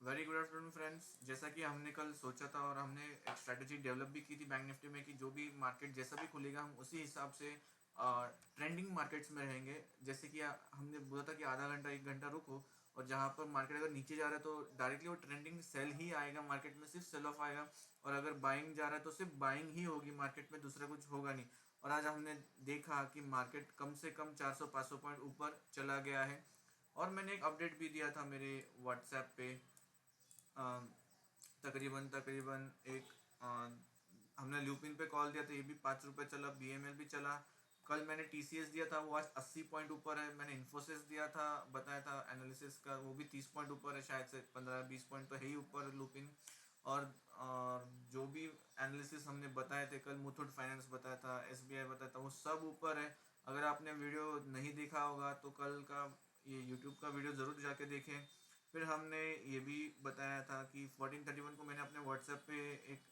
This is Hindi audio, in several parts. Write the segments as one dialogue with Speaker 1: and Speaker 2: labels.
Speaker 1: Very good afternoon friends. जैसा कि हमने कल सोचा था और हमने एक स्ट्रैटेजी डेवलप भी की थी बैंक निफ्टी में कि जो भी मार्केट जैसा भी खुलेगा हम उसी हिसाब से ट्रेंडिंग मार्केट्स में रहेंगे। जैसे कि हमने बोला था कि आधा घंटा 1 घंटा रुको, और जहाँ पर मार्केट अगर नीचे जा रहा है तो डायरेक्टली वो ट्रेंडिंग सेल ही आएगा, मार्केट में सिर्फ सेल ऑफ आएगा। और अगर बाइंग जा रहा है तो सिर्फ बाइंग ही होगी मार्केट में, दूसरा कुछ होगा नहीं। और आज हमने देखा कि मार्केट कम से कम 400-500 पॉइंट ऊपर चला गया है। और मैंने एक अपडेट भी दिया था मेरे व्हाट्सएप पे। तकरीबन तकरीबन एक हमने लूपिन पे कॉल दिया था, ये भी 5 रुपये चला, BML भी चला। कल मैंने TCS दिया था, वो आज 80 पॉइंट ऊपर है। मैंने इन्फोसिस दिया था, बताया था एनालिसिस का, वो भी 30 पॉइंट ऊपर है, शायद से 15-20 पॉइंट तो है ही ऊपर लूपिन। और जो भी एनालिसिस हमने बताए थे कल, मुथूट फाइनेंस बताया था, SBI बताया था, वो सब ऊपर है। अगर आपने वीडियो नहीं देखा होगा तो कल का ये यूट्यूब का वीडियो ज़रूर जाके देखें। फिर हमने ये भी बताया था कि 1431 को मैंने अपने व्हाट्सएप पे एक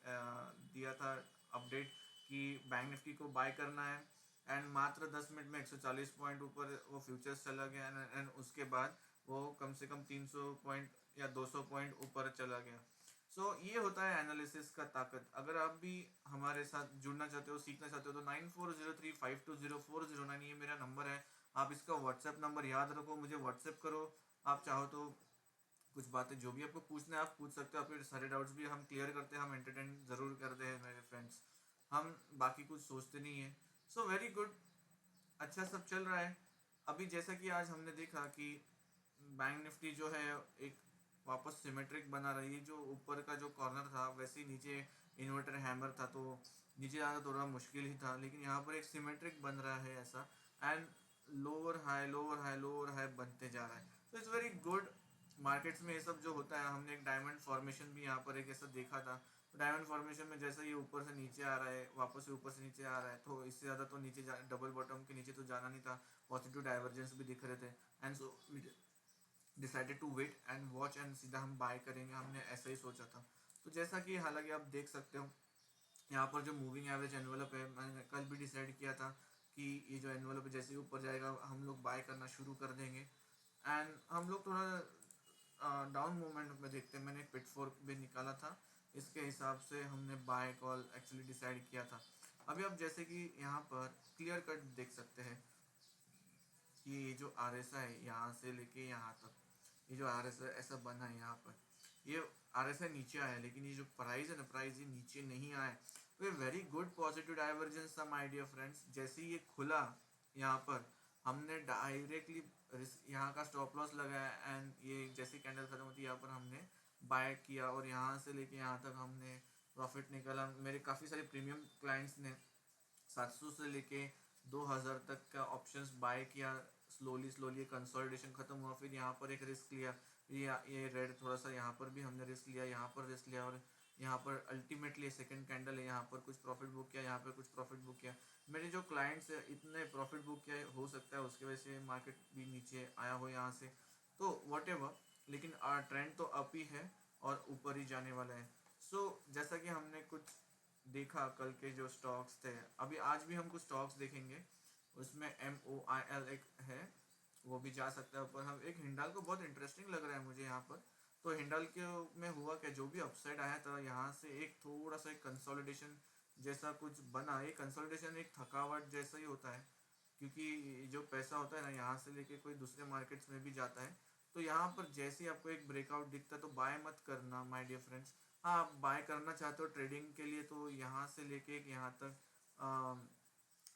Speaker 1: दिया था अपडेट कि बैंक निफ्टी को बाय करना है। एंड मात्र 10 मिनट में 140 पॉइंट ऊपर वो फ्यूचर्स चला गया। एंड उसके बाद वो कम से कम 300 पॉइंट या 200 पॉइंट ऊपर चला गया। ये होता है एनालिसिस का ताकत। अगर आप भी हमारे साथ जुड़ना चाहते हो, सीखना चाहते हो, तो 9403520409 ये मेरा नंबर है। आप इसका व्हाट्सएप नंबर याद रखो, मुझे व्हाट्सएप करो। आप चाहो तो कुछ बातें जो भी आपको पूछना है आप पूछ सकते हो। आपके सारे डाउट्स भी हम क्लियर करते हैं, हम एंटरटेन ज़रूर करते हैं मेरे फ्रेंड्स। हम बाकी कुछ सोचते नहीं है। वेरी गुड, अच्छा सब चल रहा है। अभी जैसा कि आज हमने देखा कि बैंक निफ्टी जो है एक वापस सिमेट्रिक बना रही है। जो ऊपर का जो कॉर्नर था वैसे ही नीचे इन्वर्टर हैमर था, तो नीचे जाना थोड़ा मुश्किल ही था, लेकिन यहाँ पर एक सिमेट्रिक बन रहा है ऐसा। And lower high lower high lower high बनते जा रहा है। It's very good. मार्केट्स में ये सब जो होता है, हमने एक डायमंड फॉर्मेशन भी यहाँ पर एक ऐसा देखा था। तो डायमंड फॉर्मेशन में जैसे ये ऊपर से नीचे आ रहा है, वापस से ऊपर से नीचे आ रहा है, तो इससे ज़्यादा तो नीचे डबल बॉटम के नीचे तो जाना नहीं था। पॉजिटिव डाइवर्जेंस भी दिख रहे थे। And so decided to wait and watch, and सीधा हम बाय करेंगे, हमने ऐसा ही सोचा था। तो जैसा कि हालांकि आप देख सकते हो यहाँ पर जो मूविंग एवरेज एनवेलप है, मैंने कल भी डिसाइड किया था कि ये जो एनवेलप है जैसे ही ऊपर जाएगा हम लोग बाय करना शुरू कर देंगे। एंड हम लोग थोड़ा डाउन मोमेंट में देखते हैं। मैंने एक पिट फोर भी निकाला था, इसके हिसाब से हमने बाय कॉल एक्चुअली डिसाइड किया था। अभी आप जैसे कि यहाँ पर क्लियर कट देख सकते हैं कि ये जो RSI है यहाँ से लेके यहाँ तक, ये जो RSI ऐसा बना है यहाँ पर, ये RSI नीचे आया है, लेकिन ये जो प्राइस है ना, प्राइस ये नीचे नहीं आया है। तो ये वेरी गुड पॉजिटिव डाइवर्जेंस था माय डियर फ्रेंड्स। जैसे ही ये खुला यहाँ पर, हमने डायरेक्टली यहाँ का स्टॉप लॉस लगाया। एंड ये जैसे कैंडल खत्म होती है यहाँ पर हमने बाय किया, और यहाँ से लेके यहाँ तक हमने प्रॉफिट निकाला। मेरे काफ़ी सारे प्रीमियम क्लाइंट्स ने 700 से लेके 2000 तक का ऑप्शंस बाय किया। स्लोली स्लोली कंसोलिडेशन खत्म हुआ, फिर यहाँ पर एक रिस्क लिया। ये रेड थोड़ा सा यहाँ पर भी हमने रिस्क लिया, यहाँ पर रिस्क लिया, और यहाँ पर अल्टीमेटली सेकंड कैंडल है, यहाँ पर कुछ प्रॉफिट बुक किया, यहाँ पर कुछ प्रॉफिट बुक किया। मेरे जो क्लाइंट्स है इतने प्रॉफिट बुक किया, हो सकता है उसकी वजह से मार्केट भी नीचे आया हो यहाँ से, तो वट एवर, लेकिन ट्रेंड तो अप ही है और ऊपर ही जाने वाला है। जैसा कि हमने कुछ देखा कल के जो स्टॉक्स थे, अभी आज भी हम कुछ स्टॉक्स देखेंगे। उसमें MOIL एक है, वो भी जा सकता है ऊपर। हम एक हिंडाल को बहुत इंटरेस्टिंग लग रहा है मुझे यहाँ पर। तो हिंडाल के में हुआ क्या, जो भी अपसाइड आया था यहाँ से एक थोड़ा सा एक कंसोलिडेशन जैसा कुछ बना। ये कंसोलिडेशन एक थकावट जैसा ही होता है, क्योंकि जो पैसा होता है ना यहाँ से लेके कोई दूसरे मार्केट्स में भी जाता है। तो यहाँ पर जैसे ही आपको एक ब्रेकआउट दिखता है तो बाय मत करना माय डियर फ्रेंड्स। हाँ, आप बाय करना चाहते हो ट्रेडिंग के लिए, तो यहाँ से लेके यहाँ तक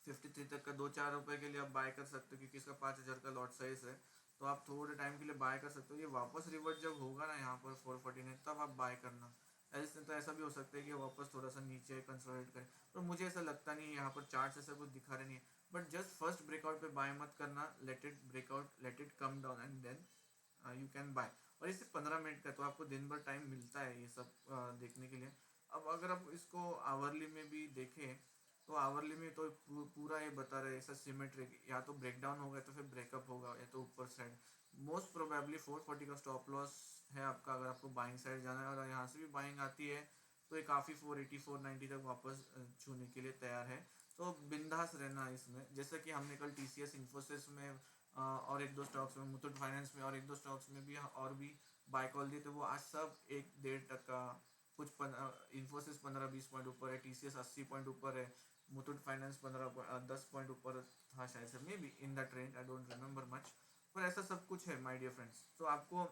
Speaker 1: 53 तक का 2-4 रुपए के लिए आप बाय कर सकते हो, क्योंकि इसका 5000 का लॉट साइज है। तो आप थोड़े टाइम के लिए बाय कर सकते हो। ये वापस रिवर्ट जब होगा ना यहाँ पर 449, तब आप बाय करना। ऐसे तो ऐसा भी हो सकता है कि वापस थोड़ा सा नीचे कंसोलिडेट करे, पर मुझे ऐसा लगता नहीं है। यहाँ पर चार्ट ऐसा कुछ दिखा रहे नहीं है। बट जस्ट फर्स्ट ब्रेकआउट पे बाय मत करना, let it breakout, let it come down and then you can buy. और इसे 15 मिनट का, तो आपको दिन भर टाइम मिलता है ये सब देखने के लिए। अब अगर आप इसको आवरली में भी देखें, तो आवरली में तो पूरा ये बता रहे ऐसा सिमेट्रिक, या तो ब्रेकडाउन होगा तो फिर ब्रेकअप होगा, या तो ऊपर साइड। मोस्ट प्रोबेबली 440 का स्टॉप लॉस है आपका, अगर आपको बाइंग साइड जाना है। और यहाँ से भी बाइंग आती है तो ये काफ़ी 480 490 तक वापस छूने के लिए तैयार है। तो बिंदास रहना इसमें। जैसा कि हमने कल TCS इन्फोसिस में और एक दो स्टॉक्स में, मुथूट फाइनेंस में और एक दो स्टॉक्स में भी और भी बाय कॉल दिए थे वो आज सब 1-1.5%, कुछ इन्फोसिस 15-20 पॉइंट ऊपर है, TCS 80 पॉइंट ऊपर है, मुथूट फाइनेंस 10 पॉइंट ऊपर था शायद से, may be in the trend, I don't remember much. पर ऐसा सब कुछ है माय डियर फ्रेंड्स। तो आपको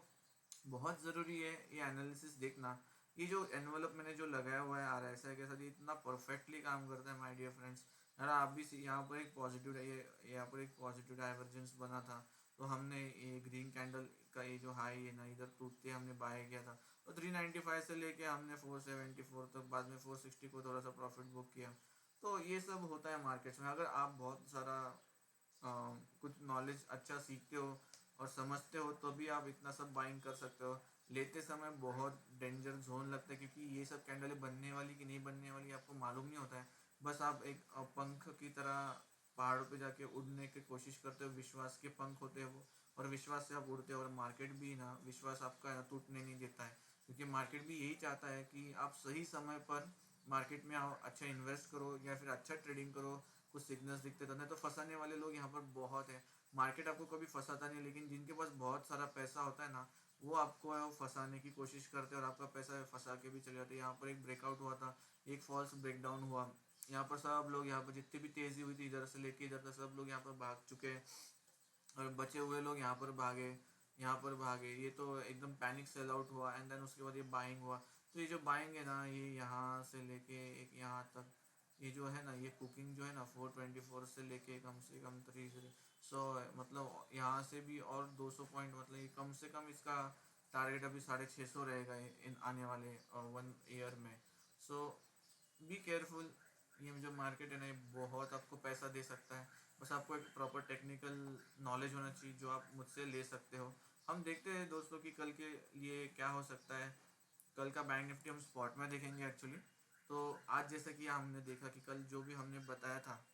Speaker 1: बहुत ज़रूरी है ये एनालिसिस देखना। ये जो एनवलप मैंने जो लगाया हुआ है RSI के साथ, ये इतना परफेक्टली काम करता है माय डियर फ्रेंड्स। यार आप भी यहाँ पर एक पॉजिटिव ये यहाँ पर एक पॉजिटिव डाइवर्जेंस बना था, तो हमने ये ग्रीन कैंडल का ये जो हाई है ना, इधर टूटते हमने बाय किया था, तो 395 से लेके हमने 474 तक, बाद में 460 को थोड़ा सा प्रॉफिट बुक किया। तो ये सब होता है मार्केट्स में। अगर आप बहुत सारा कुछ नॉलेज अच्छा सीखते हो और समझते हो तो भी आप इतना सब बाइंग कर सकते हो। लेते समय बहुत डेंजर जोन लगता है, क्योंकि ये सब कैंडलें बनने वाली कि नहीं बनने वाली आपको मालूम नहीं होता है। बस आप एक पंख की तरह पहाड़ों पे जाके उड़ने की कोशिश करते हो, विश्वास के पंख होते हैं वो, और विश्वास से आप उड़ते हो। और मार्केट भी ना विश्वास आपका है ना टूटने नहीं देता है, क्योंकि मार्केट भी यही चाहता है कि आप सही समय पर मार्केट में आओ, अच्छा इन्वेस्ट करो या फिर अच्छा ट्रेडिंग करो। कुछ सिग्नल्स दिखते तो नहीं तो फंसाने वाले लोग यहाँ पर बहुत है। मार्केट आपको कभी फंसाता नहीं, लेकिन जिनके पास बहुत सारा पैसा होता है ना, वो आपको है वो फंसाने की कोशिश करते हैं और आपका पैसा फंसा के भी चले जाते हैं। यहाँ पर एक ब्रेकआउट हुआ था, एक फॉल्स ब्रेकडाउन हुआ, यहाँ पर सब लोग, यहाँ पर जितनी भी तेजी हुई थी इधर से लेके इधर तक, सब लोग यहाँ पर भाग चुके हैं, और बचे हुए लोग यहाँ पर भागे, यहाँ पर भागे। ये तो एकदम पैनिक सेल आउट हुआ, एंड देन उसके बाद ये बाइंग हुआ। तो ये जो बाइंग है ना, ये यहाँ से लेके एक यहाँ तक, ये जो है ना, ये कुकिंग जो है ना 424 से लेके कम से कम 300, मतलब यहाँ से भी और 200 पॉइंट, मतलब ये कम से कम इसका टारगेट अभी 650 रहेगा इन आने वाले 1 ईयर में। सो बी केयरफुल। ये जो मार्केट है ना, ये बहुत आपको पैसा दे सकता है। बस आपको एक प्रॉपर टेक्निकल नॉलेज होना चाहिए जो आप मुझसे ले सकते हो। हम देखते हैं दोस्तों कि कल के लिए क्या हो सकता है। कल का बैंक निफ्टी हम स्पॉट में देखेंगे एक्चुअली। तो आज जैसे कि हमने देखा कि कल जो भी हमने बताया था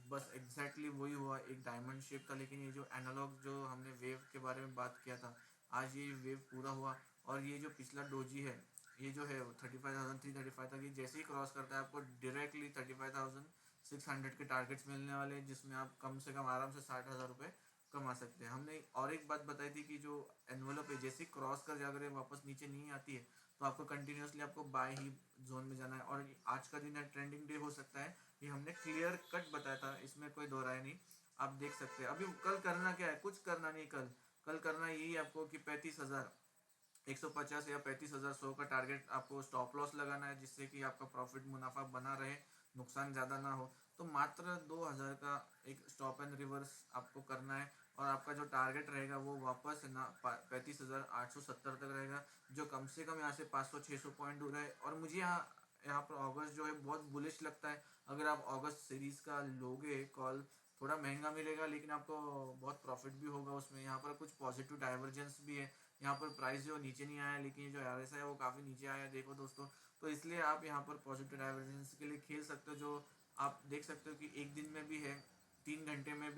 Speaker 1: बस एग्जैक्टली वही हुआ, एक डायमंड शेप था। लेकिन ये जो एनालॉग जो हमने वेव के बारे में बात किया था, आज ये वेव पूरा हुआ। और ये जो पिछला डोजी है, ये जो है 35,335 तक, ये जैसे ही क्रॉस करता है आपको डायरेक्टली 35,600 के टारगेट्स मिलने वाले हैं, जिसमें आप कम से कम आराम से 60,000 रुपये कमा सकते हैं। हमने और एक बात बताई थी कि जो एनवलप है जैसे ही क्रॉस कर जाकर वापस नीचे नहीं आती है, तो आपको कंटिन्यूसली आपको बाय ही जोन में जाना है। और आज का दिन है ट्रेंडिंग डे हो सकता है, ये हमने क्लियर कट बताया था, इसमें कोई दो राय नहीं। आप देख सकते हैं अभी कल करना क्या है, कुछ करना नहीं। कल कल करना यही आपको कि 35,150 या 35,100 का टारगेट आपको स्टॉप लॉस लगाना है, जिससे कि आपका प्रॉफिट मुनाफा बना रहे, नुकसान ज़्यादा ना हो। तो मात्र 2,000 का एक स्टॉप एंड रिवर्स आपको करना है, और आपका जो टारगेट रहेगा वो वापस ना 35,870 तक रहेगा, जो कम से कम यहाँ से 500-600 पॉइंट दूर है। और मुझे यहाँ पर अगस्त जो है बहुत बुलिश लगता है। अगर आप अगस्त सीरीज का लोगे कॉल, थोड़ा महंगा मिलेगा लेकिन आपको बहुत प्रॉफिट भी होगा उसमें। यहाँ पर कुछ पॉजिटिव डाइवर्जेंस भी है, यहाँ पर प्राइस जो नीचे नहीं आया, लेकिन जो RSI है वो काफ़ी नीचे आया है, देखो दोस्तों। तो इसलिए आप यहाँ पर पॉजिटिव डाइवर्जेंस के लिए खेल सकते हो, जो आप देख सकते हो कि एक दिन में भी है, 3 घंटे में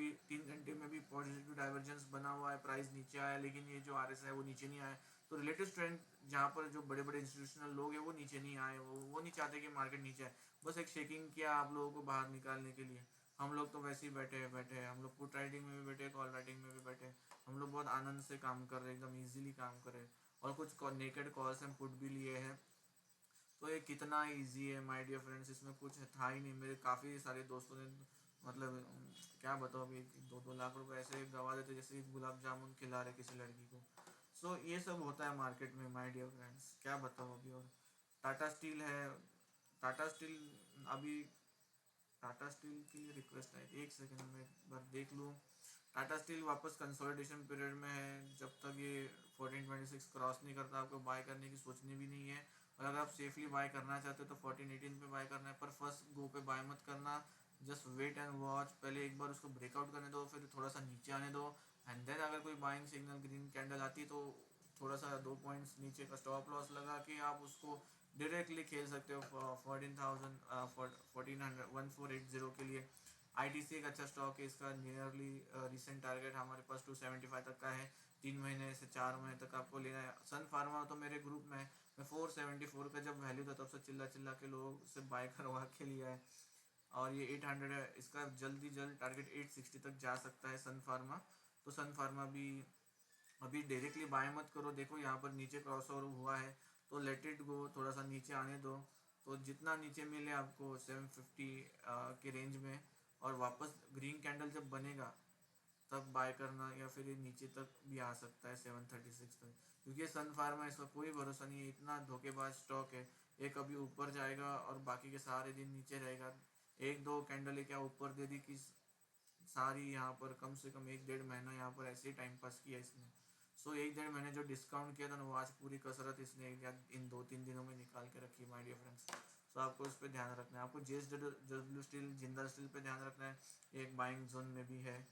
Speaker 1: भी पॉजिटिव डाइवर्जेंस बना हुआ है, प्राइस नीचे आया, लेकिन ये जो RSI है वो नीचे नहीं आया। तो रिलेटिव स्ट्रेंथ जहाँ पर जो बड़े बड़े इंस्टीट्यूशनल लोग हैं वो नीचे नहीं आए, वो नहीं चाहते कि मार्केट नीचे आए, बस एक शेकिंग किया आप लोगों को बाहर निकालने के लिए। हम लोग तो वैसे ही बैठे हैं, हम लोग पुट राइटिंग में भी बैठे, कॉल राइटिंग में भी बैठे, हम लोग बहुत आनंद से काम कर रहे हैं, एकदम इजीली काम कर रहे हैं। और कुछ नेकेड कॉल्स हम पुट भी लिए हैं। तो ये कितना इजी है माय डियर फ्रेंड्स, इसमें कुछ था ही नहीं। मेरे काफ़ी सारे दोस्तों ने, मतलब क्या बताओ, अभी 2-2 लाख रुपए ऐसे गवा देते जैसे गुलाब जामुन खिला रहे किसी लड़की को। सो ये सब होता है मार्केट में माय डियर फ्रेंड्स, क्या बताओ अभी। और टाटा स्टील है, टाटा स्टील अभी, टाटा स्टील की रिक्वेस्ट आई थी, एक सेकंड में एक बार देख लूँ। टाटा स्टील वापस कंसोलिडेशन पीरियड में है, जब तक ये 1426 क्रॉस नहीं करता आपको बाय करने की सोचनी भी नहीं है। और अगर आप सेफली बाय करना चाहते हो तो 1418 पे बाय करना है, पर फर्स्ट गो पे बाय मत करना। जस्ट वेट एंड वॉच, पहले एक बार उसको ब्रेकआउट करने दो, फिर थोड़ा सा नीचे आने दो, एंड देन अगर कोई बाइंग सिग्नल ग्रीन कैंडल आती है तो थोड़ा सा 2 पॉइंट्स नीचे का स्टॉप लॉस लगा के आप उसको डायरेक्टली खेल सकते हो 14,1480 के लिए। ITC एक अच्छा स्टॉक है, इसका नियरली रिसेंट टारगेट हमारे पास 275 तक का है। 3 महीने से 4 महीने तक आपको लेना है। सन फार्मा तो मेरे ग्रुप में है, मैं 474 का जब वैल्यू था तब से चिल्ला चिल्ला के लोगों से बाय करवा के लिया है, और ये 800 है, इसका जल्दी जल्द टारगेट 860 तक जा सकता है सन फार्मा। तो सन फार्मा भी अभी डायरेक्टली बाय मत करो। देखो यहाँ पर नीचे क्रॉस ओवर हुआ है तो लेट इट गो, थोड़ा सा नीचे आने दो। तो जितना नीचे मिले आपको 750 के रेंज में, और वापस ग्रीन कैंडल जब बनेगा तब बाय करना, या फिर ये नीचे तक भी आ सकता है 736 तक। क्योंकि ये सन फार्मा, इसका कोई भरोसा नहीं है, इतना धोखेबाज स्टॉक है। ये कभी ऊपर जाएगा और बाकी के सारे दिन नीचे रहेगा। एक दो कैंडल क्या ऊपर दे दी कि सारी यहाँ पर कम से कम 1-1.5 महीना यहाँ पर ऐसे ही टाइम पास किया इसने। सो 1-1.5 महीने जो डिस्काउंट किया था ना, वो आज पूरी कसरत इसने इन 2-3 दिनों में निकाल के रखी है माय डियर फ्रेंड्स। सो आपको उस पर ध्यान रखना है। आपको JSW स्टील, जिंदल स्टील पे ध्यान रखना है, एक बाइंग जोन में भी है।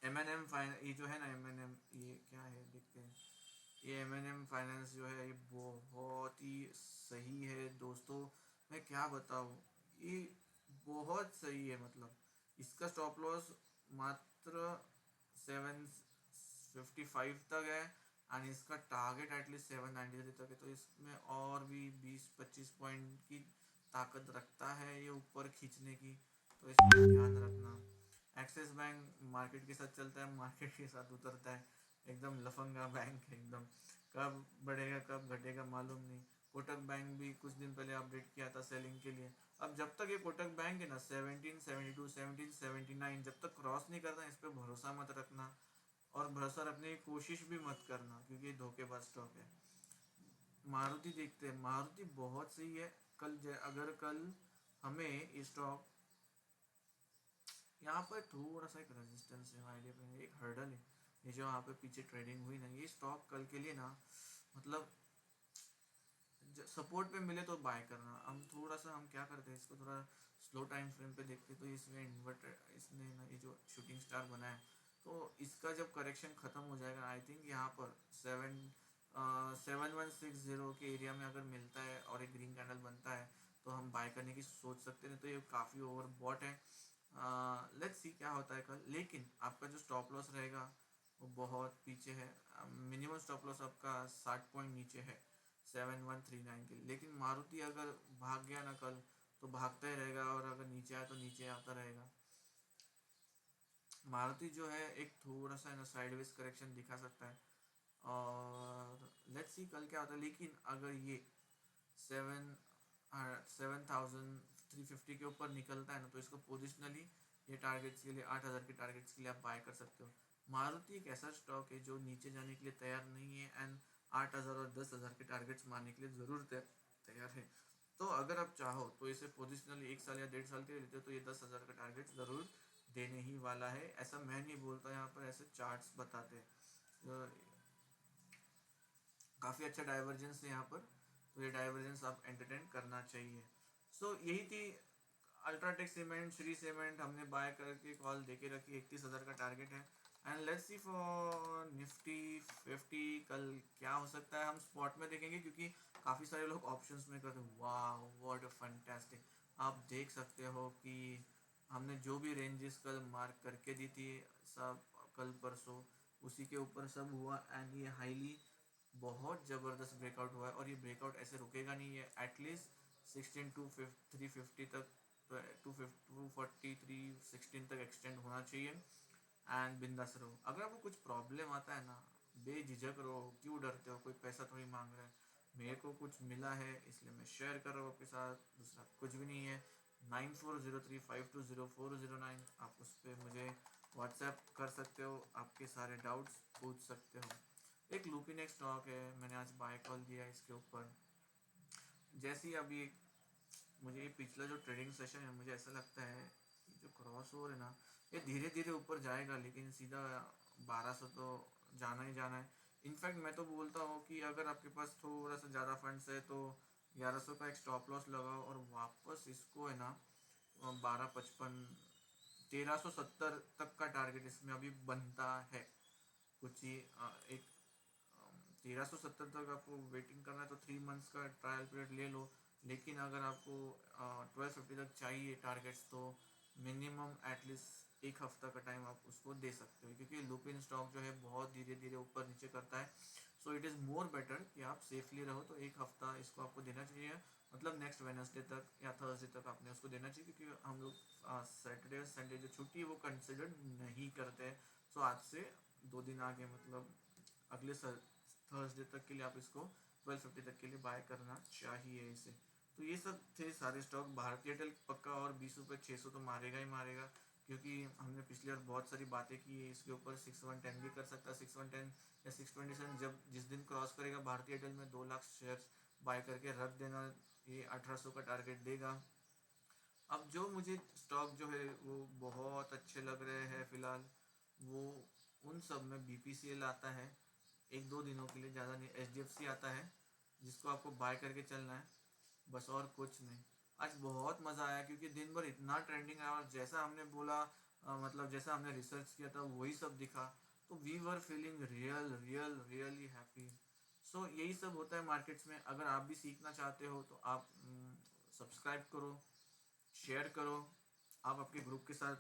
Speaker 1: M&M फाइनेंस, ये जो है ना M&M, ये क्या है देखते हैं। ये M&M फाइनेंस जो है ये बहुत ही सही है दोस्तों। मैं क्या बताऊँ, ये बहुत सही है। मतलब इसका स्टॉप लॉस मात्र 755 तक है, और इसका टारगेट एटलीस्ट 793 तक है। तो इसमें और भी 20-25 पॉइंट की ताकत रखता है ये ऊपर खींचने की। तो इसमें ध्यान रखना। एक्सिस बैंक मार्केट के साथ चलता है, मार्केट के साथ उतरता है। एकदम लफंगा बैंक है एकदम। कब बढ़ेगा कब घटेगा मालूम नहीं। कोटक बैंक भी कुछ दिन पहले अपडेट किया था सेलिंग के लिए। अब जब तक ये कोटक बैंक है ना 1772 1779 जब तक क्रॉस नहीं करता, इस पर भरोसा मत रखना। और भरोसा रखने की कोशिश भी मत करना, क्योंकि ये धोखेबाज स्टॉक है। मारुति देखते हैं, मारुति बहुत सही है। अगर कल हमें स्टॉक यहाँ पर थोड़ा सा एक रेजिस्टेंस है, आइडिया पे एक हर्डल है, ये जो यहाँ पे पीछे ट्रेडिंग हुई ना, ये स्टॉक कल के लिए ना, मतलब सपोर्ट पे मिले तो बाय करना। हम थोड़ा सा हम क्या करते हैं, इसको थोड़ा स्लो टाइम फ्रेम पे देखते हैं। तो इसमें इन्वर्टर, इसने ना ये जो शूटिंग स्टार बना है, तो इसका जब करेक्शन ख़त्म हो जाएगा, आई थिंक यहाँ पर 7160 के एरिया में अगर मिलता है और एक ग्रीन कैंडल बनता है, तो हम बाय करने की सोच सकते हैं। तो ये काफ़ी ओवर बॉट है। लेट्स सी क्या होता है कल। लेकिन आपका जो स्टॉप लॉस रहेगा वो बहुत पीछे है। मिनिमम स्टॉप लॉस आपका 60 पॉइंट नीचे है 7139 के लिए। लेकिन मारुति अगर भाग गया ना कल, तो भागता ही रहेगा, और अगर नीचे आया तो नीचे आता रहेगा। मारुति जो है एक थोड़ा सा ना साइडवेज करेक्शन दिखा सकता है, और लेट्स सी कल क्या होता है। लेकिन अगर ये 7350 के ऊपर निकलता है ना, तो इसको पोजिशनली ये टारगेट्स के लिए 8000 के टारगेट्स के लिए आप बाय कर सकते हो। मारुति एक ऐसा स्टॉक है जो नीचे जाने के लिए तैयार नहीं है, एंड 8000 और 10,000 के टारगेट्स मारने के लिए ज़रूर तैयार है। तो अगर आप चाहो तो इसे पोजिशनली 1 साल या 1.5 साल के लिए लेते हो, तो ये 10,000 का टारगेट ज़रूर देने ही वाला है। ऐसा मैं नहीं बोलता, यहाँ पर ऐसे चार्ट्स बताते हैं। तो काफ़ी अच्छा डाइवर्जेंस है यहाँ पर, तो ये डाइवर्जेंस आप एंटरटेन करना चाहिए। सो यही थी अल्ट्राटेक सीमेंट, श्री सीमेंट हमने बाय करके कॉल देके रखी, 31,000 का टारगेट है। And let's see for Nifty 50 कल क्या हो सकता है। हम स्पॉट में देखेंगे, क्योंकि काफ़ी सारे लोग ऑप्शंस में करते हैं। वाह व्हाट अ फैंटास्टिक। आप देख सकते हो कि हमने जो भी रेंजेस कल मार्क करके दी थी सब, कल परसों उसी के ऊपर सब हुआ। एंड ये हाईली बहुत ज़बरदस्त ब्रेकआउट हुआ है, और ये ब्रेकआउट ऐसे रुकेगा नहीं है। एटलीस्ट 16 to 350 तक, 243 तक एक्सटेंड होना चाहिए। एंड बिंदास रहो। अगर आपको कुछ प्रॉब्लम आता है ना, बेझिझक रहो, क्यों डरते हो, कोई पैसा थोड़ी मांग रहा है। मेरे को कुछ मिला है इसलिए मैं शेयर कर रहा हूँ आपके साथ, दूसरा कुछ भी नहीं है। 9403520409, आप उस पर मुझे व्हाट्सएप कर सकते हो, आपके सारे डाउट्स पूछ सकते हो। एक लूपिन एक स्टॉक है, मैंने आज बाय कॉल दिया इसके ऊपर। जैसे ही अभी मुझे ये पिछला जो ट्रेडिंग सेशन है, मुझे ऐसा लगता है कि जो क्रॉस ओवर है ना, ये धीरे धीरे ऊपर जाएगा, लेकिन सीधा 1200 तो जाना ही जाना है। इनफैक्ट मैं तो बोलता हूँ कि अगर आपके पास थोड़ा सा ज़्यादा फंड्स है, तो 1100 का एक स्टॉप लॉस लगाओ, और वापस इसको है ना 1255 1370 तक का टारगेट इसमें अभी बनता है। कुछ ही एक 1370 तक आपको वेटिंग करना है, तो 3 मंथ्स का ट्रायल पीरियड ले लो। लेकिन अगर आपको 1250 तक चाहिए टारगेट्स, तो मिनिमम एटलीस्ट एक हफ्ता का टाइम आप उसको दे सकते हो, क्योंकि लुपिन स्टॉक जो है बहुत धीरे धीरे ऊपर नीचे करता है। So it is more better कि आप सेफली रहो। तो एक हफ्ता इसको आपको देना चाहिए, मतलब नेक्स्ट वेडनेसडे तक या थर्सडे तक आपने उसको देना चाहिए, क्योंकि हम लोग सैटरडे संडे जो छुट्टी है वो कंसिडर नहीं करते हैं। सो आज से 2 दिन आगे मतलब अगले थर्सडे तक के लिए आप इसको 1250 तक के लिए बाय करना चाहिए इसे। तो ये सब थे सारे स्टॉक। भारतीय एयरटेल पक्का और 20 रुपये 600 तो मारेगा ही मारेगा, क्योंकि हमने पिछली बार बहुत सारी बातें की है इसके ऊपर। 6110 भी कर सकता है, 6110 या 627 जब जिस दिन क्रॉस करेगा भारतीय एयरटेल में 2 लाख शेयर बाय करके रख देना, ये 1800 का टारगेट देगा। अब जो मुझे स्टॉक जो है वो बहुत अच्छे लग रहे हैं फिलहाल, वो उन सब में BPCL आता है, 1-2 दिनों के लिए, ज़्यादा नहीं। HDFC आता है जिसको आपको बाय करके चलना है, बस और कुछ नहीं। आज बहुत मज़ा आया क्योंकि दिन भर इतना ट्रेंडिंग आया और जैसा हमने बोला मतलब जैसा हमने रिसर्च किया था वही सब दिखा। तो we were feeling really happy. So यही सब होता है मार्केट्स में। अगर आप भी सीखना चाहते हो तो आप सब्सक्राइब करो, शेयर करो। आप आपके ग्रुप के साथ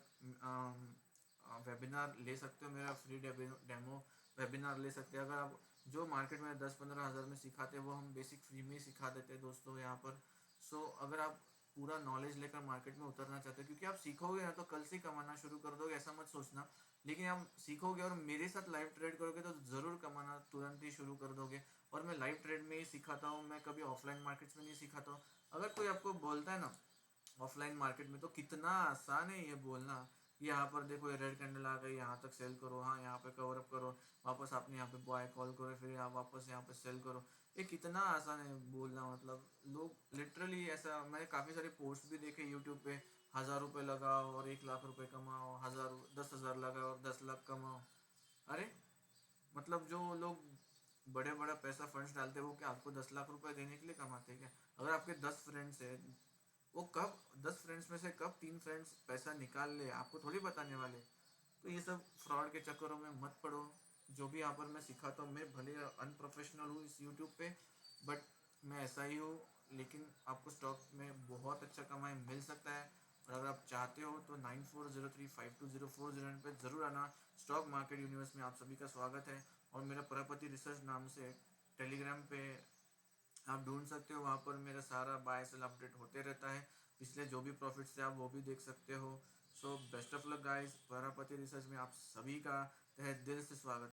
Speaker 1: वेबिनार ले सकते हो, मेरा फ्री डेमो वेबिनार ले सकते हैं। अगर आप जो मार्केट में 10-15 हज़ार में सिखाते हैं वो हम बेसिक फ्री में ही सिखा देते हैं दोस्तों यहाँ पर। सो अगर आप पूरा नॉलेज लेकर मार्केट में उतरना चाहते हो, क्योंकि आप सीखोगे ना तो कल से कमाना शुरू कर दोगे ऐसा मत सोचना, लेकिन आप सीखोगे और मेरे साथ लाइव ट्रेड करोगे तो ज़रूर कमाना तुरंत ही शुरू कर दोगे। और मैं लाइव ट्रेड में ही सिखाता हूँ, मैं कभी ऑफलाइन मार्केट्स में नहीं सिखाता हूँ। अगर कोई आपको बोलता है ना ऑफलाइन मार्केट में, तो कितना आसान है ये बोलना, यहाँ पर देखो ये रेड कैंडल आ गई, यहाँ तक सेल करो, हाँ यहाँ पे कवर अप करो, वापस आपने यहाँ पे बाय कॉल करो, फिर आप वापस यहाँ पे सेल करो। ये कितना आसान है बोलना। मतलब लोग लिटरली ऐसा, मैंने काफ़ी सारे पोस्ट भी देखे यूट्यूब पे, 1000 रुपये लगाओ और 1 लाख रुपए कमाओ, 10,000 लगाओ और 10 लाख कमाओ। अरे मतलब जो लोग बड़े बड़ा पैसा फंड्स डालते हैं वो क्या आपको 10 लाख रुपए देने के लिए कमाते हैं क्या? अगर आपके 10 फ्रेंड्स है, वो कब 10 फ्रेंड्स में से कब 3 फ्रेंड्स पैसा निकाल ले आपको थोड़ी बताने वाले। तो ये सब फ्रॉड के चक्करों में मत पड़ो। जो भी यहाँ पर मैं सिखाता हूँ, मैं भले अनप्रोफेशनल हूँ इस यूट्यूब पे, बट मैं ऐसा ही हूँ। लेकिन आपको स्टॉक में बहुत अच्छा कमाई मिल सकता है। और अगर आप चाहते हो तो 9403520409 पे ज़रूर आना। स्टॉक मार्केट यूनिवर्स में आप सभी का स्वागत है। और मेरा प्रॉपर्टी रिसर्च नाम से टेलीग्राम पे आप ढूंढ सकते हो, वहाँ पर मेरा सारा बाय सेल अपडेट होते रहता है। पिछले जो भी प्रॉफिट्स थे आप वो भी देख सकते हो। So best of luck guys. Property research में आप सभी का तहे दिल से स्वागत।